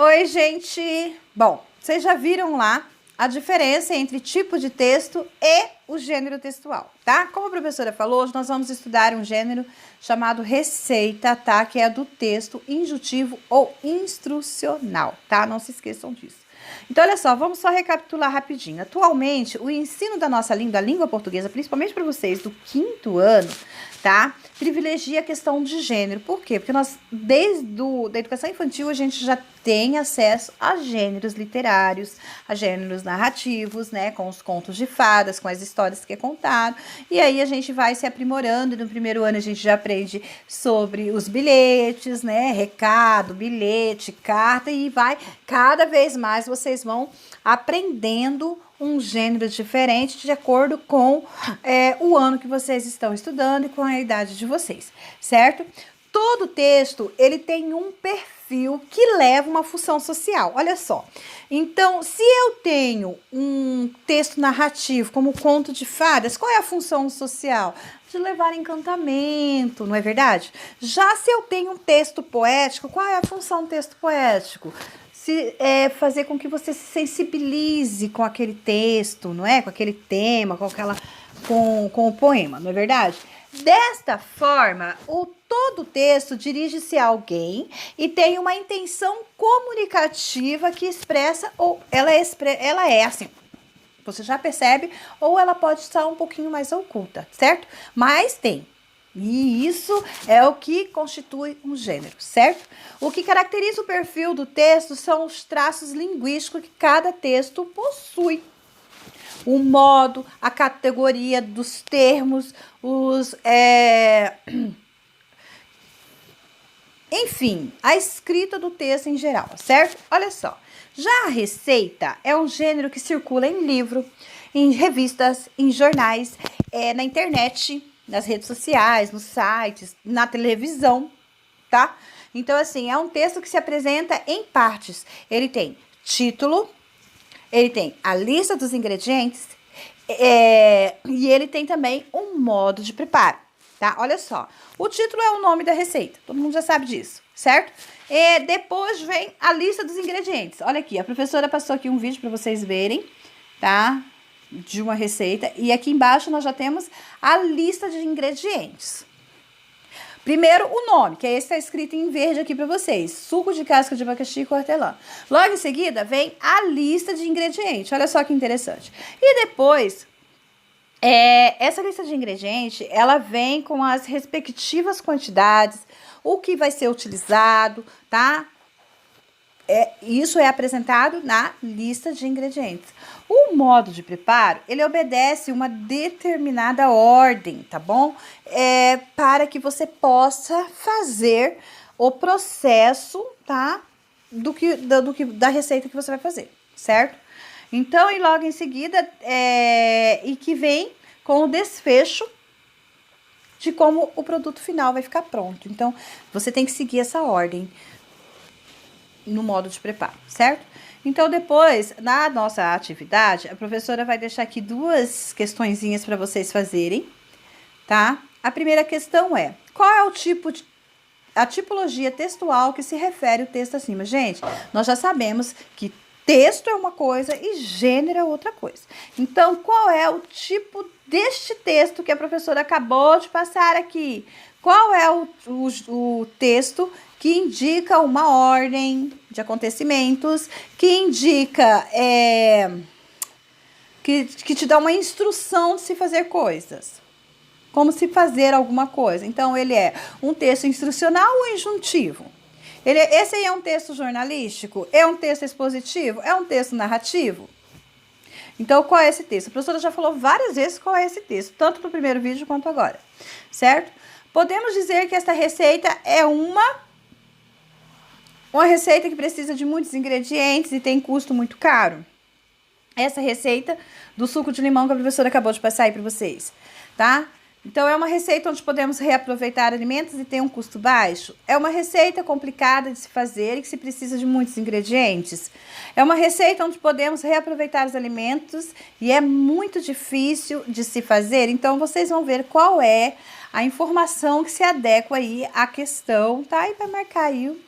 Oi, gente! Bom, vocês já viram lá a diferença entre tipo de texto e o gênero textual, tá? Como a professora falou, hoje nós vamos estudar um gênero chamado receita, tá? Que é do texto injuntivo ou instrucional, tá? Não se esqueçam disso. Então, olha só, vamos só recapitular rapidinho. Atualmente, o ensino da nossa língua, a língua portuguesa, principalmente para vocês do 5º ano, tá? Privilegia a questão de gênero. Por quê? Porque nós, da educação infantil, a gente já tem acesso a gêneros literários, a gêneros narrativos, né? Com os contos de fadas, com as histórias que é contado. E aí a gente vai se aprimorando. No 1º ano a gente já aprende sobre os bilhetes, né? Recado, bilhete, carta, e vai cada vez mais vocês vão aprendendo um gênero diferente de acordo com o ano que vocês estão estudando e com a idade de vocês, certo? Todo texto, ele tem um perfil que leva uma função social, olha só. Então, se eu tenho um texto narrativo, como conto de fadas, qual é a função social? De levar encantamento, não é verdade? Já se eu tenho um texto poético, qual é a função do texto poético? Fazer com que você se sensibilize com aquele texto, não é? Com aquele tema, com o poema, não é verdade? Desta forma, todo texto dirige-se a alguém e tem uma intenção comunicativa que expressa, ou ela é assim, você já percebe, ou ela pode estar um pouquinho mais oculta, certo? Mas tem. E isso é o que constitui um gênero, certo? O que caracteriza o perfil do texto são os traços linguísticos que cada texto possui. O modo, a categoria dos termos, enfim, a escrita do texto em geral, certo? Olha só, já a receita é um gênero que circula em livro, em revistas, em jornais, na internet, nas redes sociais, nos sites, na televisão, tá? Então, assim, é um texto que se apresenta em partes. Ele tem título, ele tem a lista dos ingredientes, e ele tem também um modo de preparo, tá? Olha só, o título é o nome da receita, todo mundo já sabe disso, certo? E depois vem a lista dos ingredientes. Olha aqui, a professora passou aqui um vídeo para vocês verem, tá? De uma receita, e aqui embaixo nós já temos a lista de ingredientes. Primeiro, o nome, que é esse que está escrito em verde aqui para vocês, suco de casca de abacaxi com hortelã. Logo em seguida, vem a lista de ingredientes, olha só que interessante. E depois, essa lista de ingredientes, ela vem com as respectivas quantidades, o que vai ser utilizado, tá? Isso é apresentado na lista de ingredientes. O modo de preparo, ele obedece uma determinada ordem, tá bom? Para que você possa fazer o processo, tá? Da receita que você vai fazer, certo? Então, e logo em seguida, e que vem com o desfecho de como o produto final vai ficar pronto. Então, você tem que seguir essa ordem no modo de preparo, certo? Então, depois, na nossa atividade, a professora vai deixar aqui 2 questõezinhas para vocês fazerem, tá? A primeira questão é, qual é a tipologia textual que se refere ao texto acima? Gente, nós já sabemos que texto é uma coisa e gênero é outra coisa. Então, qual é o tipo deste texto que a professora acabou de passar aqui? Qual é o texto que indica uma ordem de acontecimentos, que indica, que te dá uma instrução de se fazer coisas, como se fazer alguma coisa. Então, ele é um texto instrucional ou injuntivo? Esse aí é um texto jornalístico? É um texto expositivo? É um texto narrativo? Então, qual é esse texto? A professora já falou várias vezes qual é esse texto, tanto no primeiro vídeo quanto agora, certo? Podemos dizer que esta receita é uma receita que precisa de muitos ingredientes e tem custo muito caro. Essa receita do suco de limão que a professora acabou de passar aí para vocês, tá? Então, é uma receita onde podemos reaproveitar alimentos e tem um custo baixo? É uma receita complicada de se fazer e que se precisa de muitos ingredientes? É uma receita onde podemos reaproveitar os alimentos e é muito difícil de se fazer? Então, vocês vão ver qual é a informação que se adequa aí à questão, tá? E vai marcar aí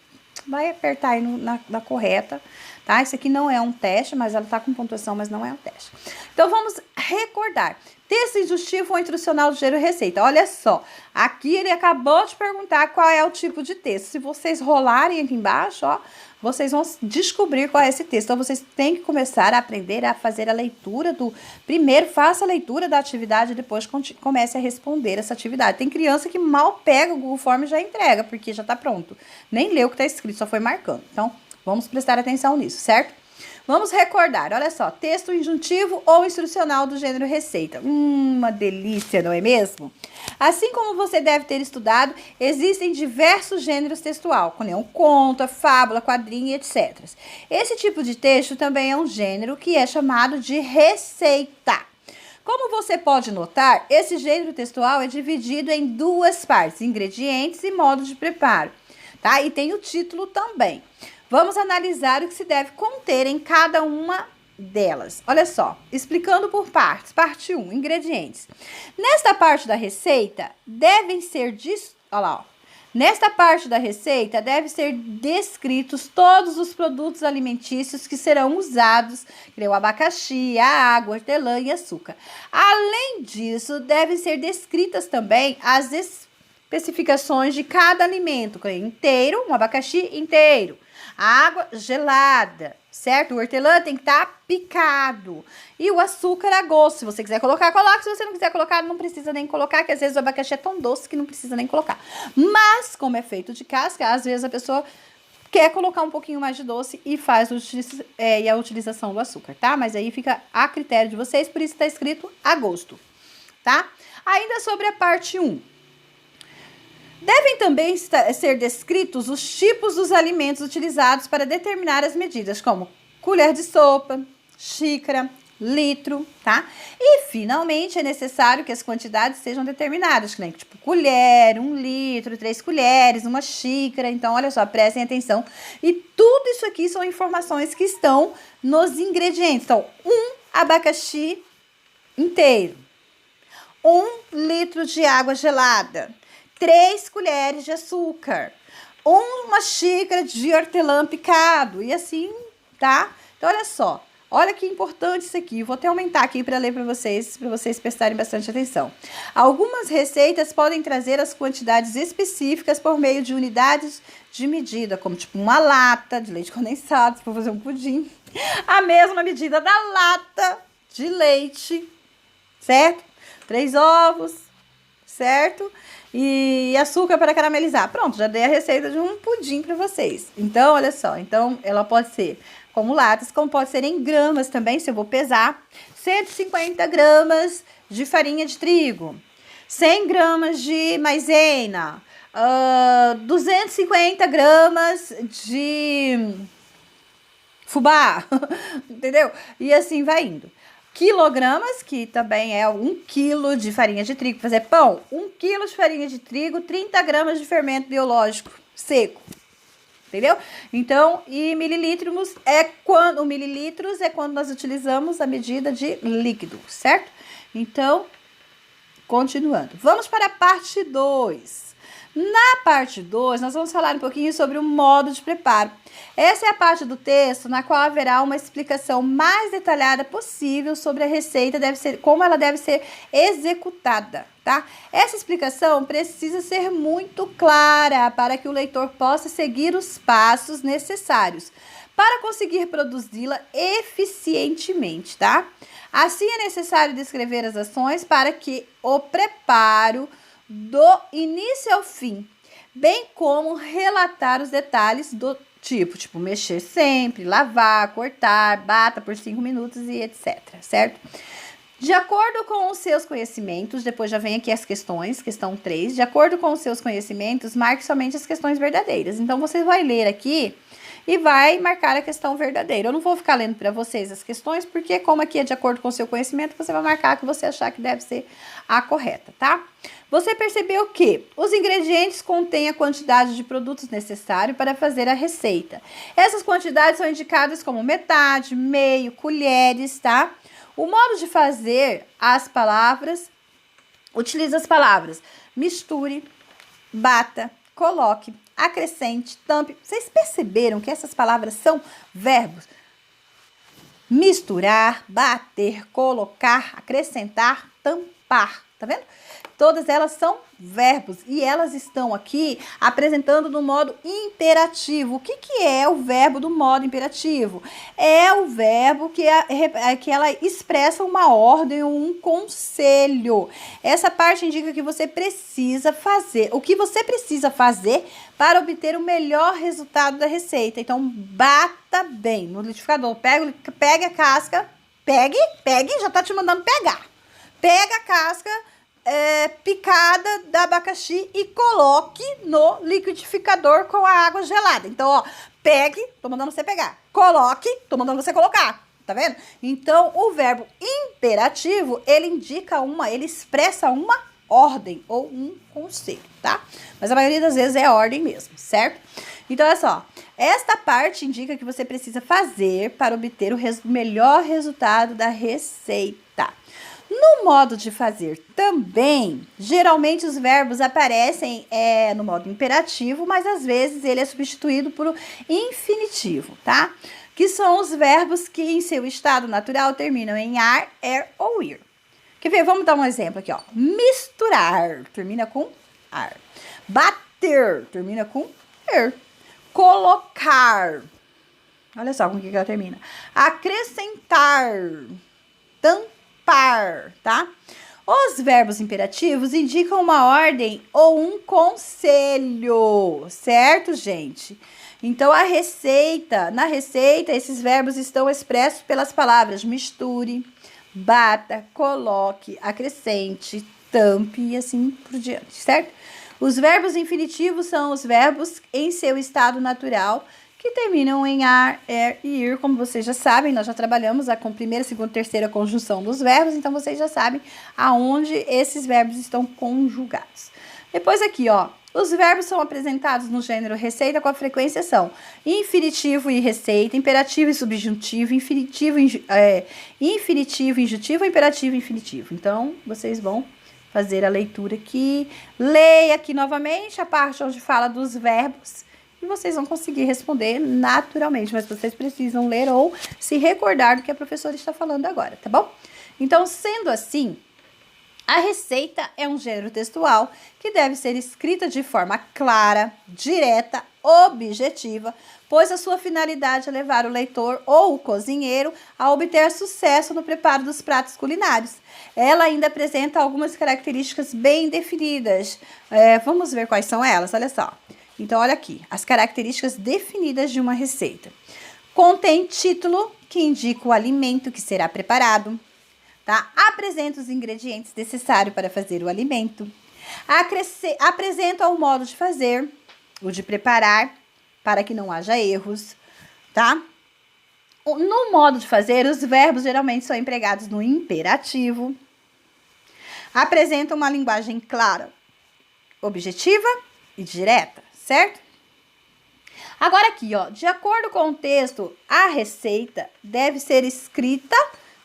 vai apertar aí na correta, tá? Isso aqui não é um teste, mas ela tá com pontuação, mas não é um teste. Então, vamos recordar. Texto injuntivo ou instrucional do gênero receita. Olha só, aqui ele acabou de perguntar qual é o tipo de texto. Se vocês rolarem aqui embaixo, ó, vocês vão descobrir qual é esse texto. Então, vocês têm que começar a aprender a fazer a leitura do... Primeiro, faça a leitura da atividade e depois comece a responder essa atividade. Tem criança que mal pega o Google Form e já entrega, porque já tá pronto. Nem leu o que tá escrito, só foi marcando. Então, vamos prestar atenção nisso, certo? Vamos recordar, olha só, texto injuntivo ou instrucional do gênero receita. Uma delícia, não é mesmo? Assim como você deve ter estudado, existem diversos gêneros textual, como um conto, fábula, quadrinho, etc. Esse tipo de texto também é um gênero que é chamado de receita. Como você pode notar, esse gênero textual é dividido em duas partes, ingredientes e modo de preparo, tá? E tem o título também. Vamos analisar o que se deve conter em cada uma delas. Olha só, explicando por partes. Parte 1, ingredientes. Nesta parte da receita, devem ser... Olha lá, ó. Nesta parte da receita, devem ser descritos todos os produtos alimentícios que serão usados, que é o abacaxi, a água, hortelã e açúcar. Além disso, devem ser descritas também as especificações de cada alimento, que é inteiro, um abacaxi inteiro. A água gelada, certo? O hortelã tem que estar picado. E o açúcar a gosto. Se você quiser colocar, coloque. Se você não quiser colocar, não precisa nem colocar, que às vezes o abacaxi é tão doce que não precisa nem colocar. Mas, como é feito de casca, às vezes a pessoa quer colocar um pouquinho mais de doce e faz a utilização do açúcar, tá? Mas aí fica a critério de vocês, por isso está escrito a gosto, tá? Ainda sobre a parte 1. Devem também ser descritos os tipos dos alimentos utilizados para determinar as medidas, como colher de sopa, xícara, litro, tá? E, finalmente, é necessário que as quantidades sejam determinadas, né? Tipo, colher, 1 litro, 3 colheres, uma xícara. Então, olha só, prestem atenção. E tudo isso aqui são informações que estão nos ingredientes. Então, 1 abacaxi inteiro, 1 litro de água gelada, 3 colheres de açúcar, 1 xícara de hortelã picado e assim, tá? Então, olha só, olha que importante isso aqui. Vou até aumentar aqui para ler para vocês prestarem bastante atenção. Algumas receitas podem trazer as quantidades específicas por meio de unidades de medida, como tipo uma lata de leite condensado, se for fazer um pudim, a mesma medida da lata de leite, certo? 3 ovos, certo? E açúcar para caramelizar. Pronto, já dei a receita de um pudim para vocês. Então, olha só. Então, ela pode ser como latas, como pode ser em gramas também, se eu vou pesar. 150 gramas de farinha de trigo. 100 gramas de maisena. 250 gramas de fubá. Entendeu? E assim vai indo. Quilogramas, que também é 1 quilo de farinha de trigo. Fazer pão, 1 quilo de farinha de trigo, 30 gramas de fermento biológico seco. Entendeu? Então, e mililitros é quando nós utilizamos a medida de líquido, certo? Então, continuando. Vamos para a parte 2. Na parte 2, nós vamos falar um pouquinho sobre o modo de preparo. Essa é a parte do texto na qual haverá uma explicação mais detalhada possível sobre a receita, como ela deve ser executada, tá? Essa explicação precisa ser muito clara para que o leitor possa seguir os passos necessários para conseguir produzi-la eficientemente, tá? Assim, é necessário descrever as ações para que o preparo do início ao fim, bem como relatar os detalhes do tipo mexer sempre, lavar, cortar, bata por 5 minutos e etc, certo? De acordo com os seus conhecimentos, depois já vem aqui as questões, questão 3, de acordo com os seus conhecimentos, marque somente as questões verdadeiras. Então, você vai ler aqui e vai marcar a questão verdadeira. Eu não vou ficar lendo para vocês as questões, porque como aqui é de acordo com o seu conhecimento, você vai marcar a que você achar que deve ser a correta, tá? Você percebeu que os ingredientes contêm a quantidade de produtos necessários para fazer a receita. Essas quantidades são indicadas como metade, meio, colheres, tá? O modo de fazer as palavras, utiliza as palavras misture, bata, coloque, acrescente, tampe. Vocês perceberam que essas palavras são verbos? Misturar, bater, colocar, acrescentar, tampar. Tá vendo? Todas elas são verbos e elas estão aqui apresentando no modo imperativo. O que, que é o verbo do modo imperativo? É o verbo que ela expressa uma ordem ou um conselho. Essa parte indica que você precisa fazer, o que você precisa fazer para obter o melhor resultado da receita. Então, bata bem no liquidificador. Pegue a casca, pegue, já tá te mandando pegar. Pega a casca picada da abacaxi e coloque no liquidificador com a água gelada. Então, ó, pegue, tô mandando você pegar. Coloque, tô mandando você colocar. Tá vendo? Então, o verbo imperativo, ele expressa uma ordem ou um conselho, tá? Mas a maioria das vezes é ordem mesmo, certo? Então, olha só. Esta parte indica que você precisa fazer para obter o melhor resultado da receita. No modo de fazer também, geralmente os verbos aparecem no modo imperativo, mas às vezes ele é substituído por infinitivo, tá? Que são os verbos que em seu estado natural terminam em ar, ou ir. Quer ver? Vamos dar um exemplo aqui, ó. Misturar, termina com ar. Bater, termina com er. Colocar, olha só com que ela termina. Acrescentar, tampar, tá? Os verbos imperativos indicam uma ordem ou um conselho, certo, gente? Então, na receita, esses verbos estão expressos pelas palavras misture, bata, coloque, acrescente, tampe e assim por diante, certo? Os verbos infinitivos são os verbos em seu estado natural, que terminam em ar, e ir, como vocês já sabem, nós já trabalhamos com primeira, segunda, terceira conjunção dos verbos, então vocês já sabem aonde esses verbos estão conjugados. Depois aqui, ó, os verbos são apresentados no gênero receita com a frequência são infinitivo e receita, imperativo e subjuntivo, infinitivo, injuntivo, imperativo e infinitivo. Então, vocês vão fazer a leitura aqui, leia aqui novamente a parte onde fala dos verbos, e vocês vão conseguir responder naturalmente, mas vocês precisam ler ou se recordar do que a professora está falando agora, tá bom? Então, sendo assim, a receita é um gênero textual que deve ser escrita de forma clara, direta, objetiva, pois a sua finalidade é levar o leitor ou o cozinheiro a obter sucesso no preparo dos pratos culinários. Ela ainda apresenta algumas características bem definidas. Vamos ver quais são elas, olha só. Então, olha aqui, as características definidas de uma receita. Contém título, que indica o alimento que será preparado, tá? Apresenta os ingredientes necessários para fazer o alimento. Apresenta o modo de fazer, o de preparar, para que não haja erros, tá? No modo de fazer, os verbos geralmente são empregados no imperativo. Apresenta uma linguagem clara, objetiva e direta, certo? Agora aqui, ó, de acordo com o texto, a receita deve ser escrita,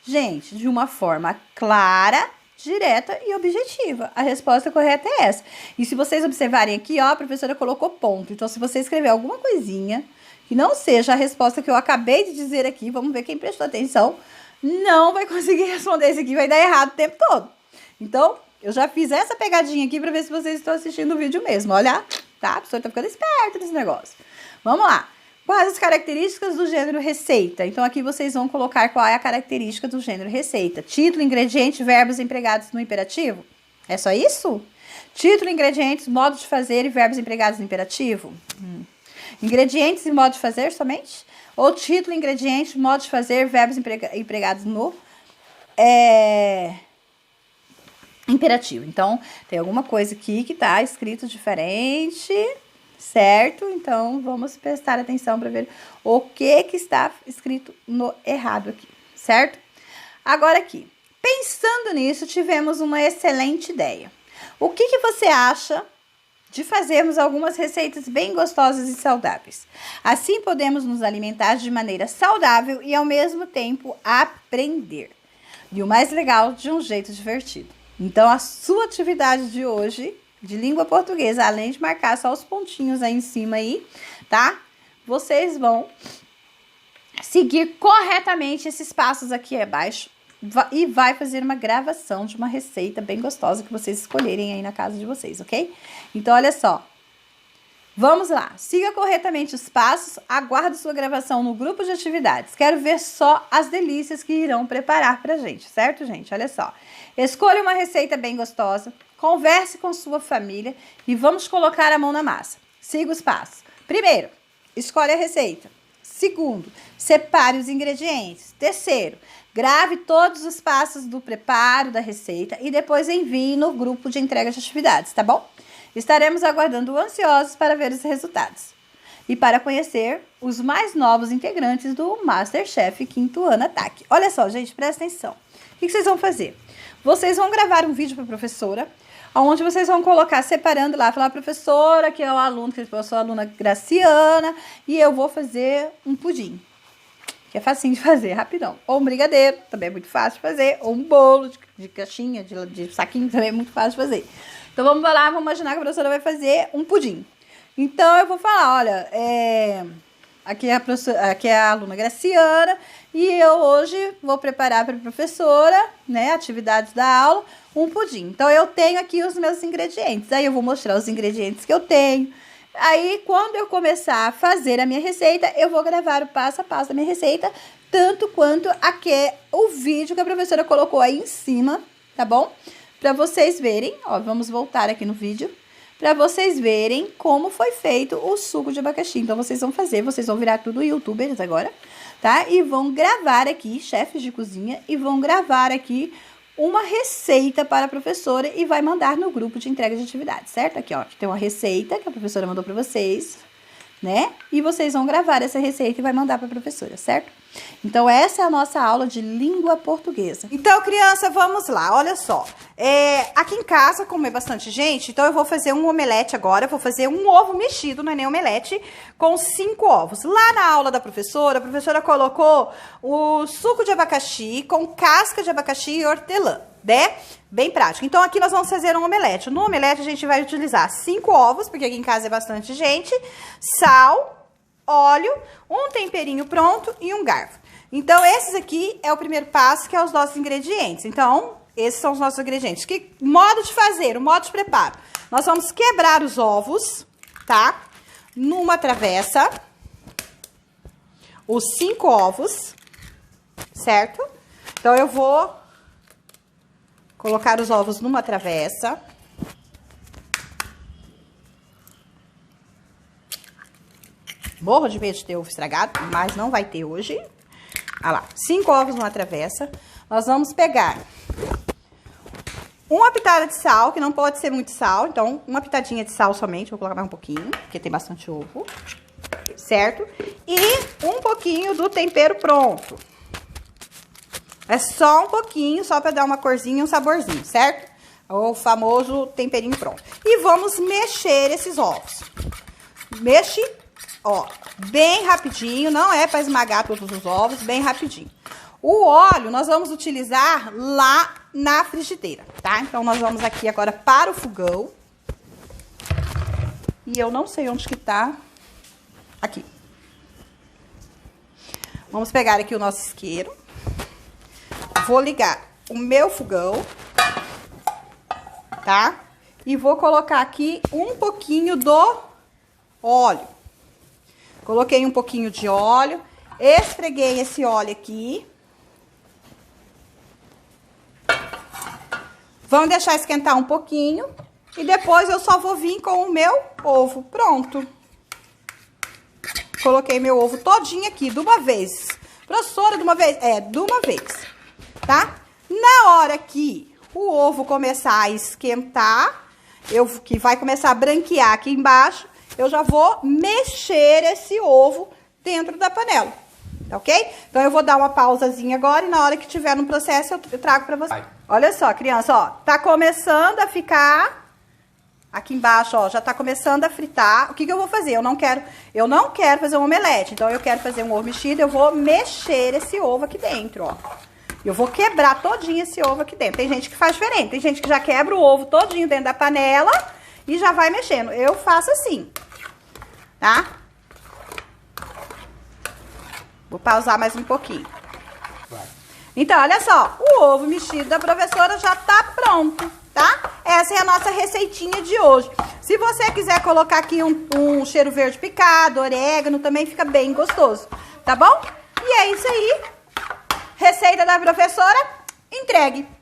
gente, de uma forma clara, direta e objetiva. A resposta correta é essa. E se vocês observarem aqui, ó, a professora colocou ponto. Então, se você escrever alguma coisinha que não seja a resposta que eu acabei de dizer aqui, vamos ver quem prestou atenção, não vai conseguir responder isso aqui, vai dar errado o tempo todo. Então, eu já fiz essa pegadinha aqui para ver se vocês estão assistindo o vídeo mesmo. Olha, tá? A pessoa tá ficando esperta nesse negócio. Vamos lá. Quais as características do gênero receita? Então, aqui vocês vão colocar qual é a característica do gênero receita. Título, ingrediente, verbos empregados no imperativo? É só isso? Título, ingredientes, modo de fazer e verbos empregados no imperativo? Ingredientes e modo de fazer somente? Ou título, ingrediente, modo de fazer, verbos empregados no imperativo. Então, tem alguma coisa aqui que tá escrito diferente, certo? Então, vamos prestar atenção para ver o que está escrito no errado aqui, certo? Agora aqui, pensando nisso, tivemos uma excelente ideia. O que você acha de fazermos algumas receitas bem gostosas e saudáveis? Assim, podemos nos alimentar de maneira saudável e, ao mesmo tempo, aprender. E o mais legal, de um jeito divertido. Então, a sua atividade de hoje de língua portuguesa, além de marcar só os pontinhos aí em cima aí, tá? Vocês vão seguir corretamente esses passos aqui abaixo e vai fazer uma gravação de uma receita bem gostosa que vocês escolherem aí na casa de vocês, ok? Então, olha só. Vamos lá, siga corretamente os passos, aguardo sua gravação no grupo de atividades. Quero ver só as delícias que irão preparar pra gente, certo, gente? Olha só, escolha uma receita bem gostosa, converse com sua família e vamos colocar a mão na massa. Siga os passos. Primeiro, escolhe a receita. Segundo, separe os ingredientes. Terceiro, grave todos os passos do preparo da receita e depois envie no grupo de entrega de atividades, tá bom? Estaremos aguardando ansiosos para ver os resultados e para conhecer os mais novos integrantes do MasterChef Quinto Ano Ataque. Olha só, gente, presta atenção. O que vocês vão fazer? Vocês vão gravar um vídeo para a professora, onde vocês vão colocar, separando lá, falar, professora, que é o aluno, que eu sou a aluna Graciana, e eu vou fazer um pudim, que é facinho de fazer, rapidão. Ou um brigadeiro, também é muito fácil de fazer, ou um bolo de caixinha, de saquinho, também é muito fácil de fazer. Então, vamos lá, vamos imaginar que a professora vai fazer um pudim. Então, eu vou falar, olha, aqui é a aluna Graciana e eu hoje vou preparar para a professora, né, atividades da aula, um pudim. Então, eu tenho aqui os meus ingredientes. Aí, eu vou mostrar os ingredientes que eu tenho. Aí, quando eu começar a fazer a minha receita, eu vou gravar o passo a passo da minha receita, tanto quanto o vídeo que a professora colocou aí em cima, tá bom? Para vocês verem, ó, vamos voltar aqui no vídeo, para vocês verem como foi feito o suco de abacaxi. Então, vocês vão virar tudo youtubers agora, tá? E vão gravar aqui, chefes de cozinha, e vão gravar aqui uma receita para a professora e vai mandar no grupo de entrega de atividades, certo? Aqui, ó, aqui tem uma receita que a professora mandou para vocês, né? E vocês vão gravar essa receita e vai mandar para a professora, certo? Então, essa é a nossa aula de língua portuguesa. Então, criança, vamos lá, olha só. Aqui em casa, como é bastante gente, então eu vou fazer um omelete agora, vou fazer um ovo mexido, não é nem omelete, com 5 ovos. Lá na aula da professora, a professora colocou o suco de abacaxi com casca de abacaxi e hortelã, né? Bem prático. Então, aqui nós vamos fazer um omelete. No omelete, a gente vai utilizar 5 ovos, porque aqui em casa é bastante gente, sal, óleo, um temperinho pronto e um garfo. Então, esses aqui é o primeiro passo, que é os nossos ingredientes. Então, esses são os nossos ingredientes. Que modo de fazer, o modo de preparo? Nós vamos quebrar os ovos, tá? Numa travessa, os 5 ovos, certo? Então, eu vou colocar os ovos numa travessa. Morro de medo de ter ovo estragado, mas não vai ter hoje. Olha lá, 5 ovos numa travessa. Nós vamos pegar uma pitada de sal, que não pode ser muito sal. Então, uma pitadinha de sal somente. Vou colocar mais um pouquinho, porque tem bastante ovo. Certo? E um pouquinho do tempero pronto. É só um pouquinho, só para dar uma corzinha e um saborzinho, certo? O famoso temperinho pronto. E vamos mexer esses ovos. Mexe, ó, bem rapidinho, não é para esmagar todos os ovos, bem rapidinho. O óleo nós vamos utilizar lá na frigideira, tá? Então, nós vamos aqui agora para o fogão. E eu não sei onde que tá. Aqui. Vamos pegar aqui o nosso isqueiro. Vou ligar o meu fogão, tá? E vou colocar aqui um pouquinho do óleo. Coloquei um pouquinho de óleo, esfreguei esse óleo aqui. Vamos deixar esquentar um pouquinho e depois eu só vou vir com o meu ovo pronto. Coloquei meu ovo todinho aqui, de uma vez. Professora, de uma vez? É, de uma vez. Tá? Na hora que o ovo começar a esquentar, que vai começar a branquear aqui embaixo, eu já vou mexer esse ovo dentro da panela, tá ok? Então, eu vou dar uma pausazinha agora e na hora que tiver no processo, eu trago pra você. Olha só, criança, ó, tá começando a ficar aqui embaixo, ó, já tá começando a fritar. O que que eu vou fazer? Eu não quero fazer um omelete, então eu quero fazer um ovo mexido, eu vou mexer esse ovo aqui dentro, ó. Eu vou quebrar todinho esse ovo aqui dentro. Tem gente que faz diferente. Tem gente que já quebra o ovo todinho dentro da panela e já vai mexendo. Eu faço assim, tá? Vou pausar mais um pouquinho. Então, olha só, o ovo mexido da professora já tá pronto, tá? Essa é a nossa receitinha de hoje. Se você quiser colocar aqui um cheiro verde picado, orégano, também fica bem gostoso, tá bom? E é isso aí. Receita da professora, entregue.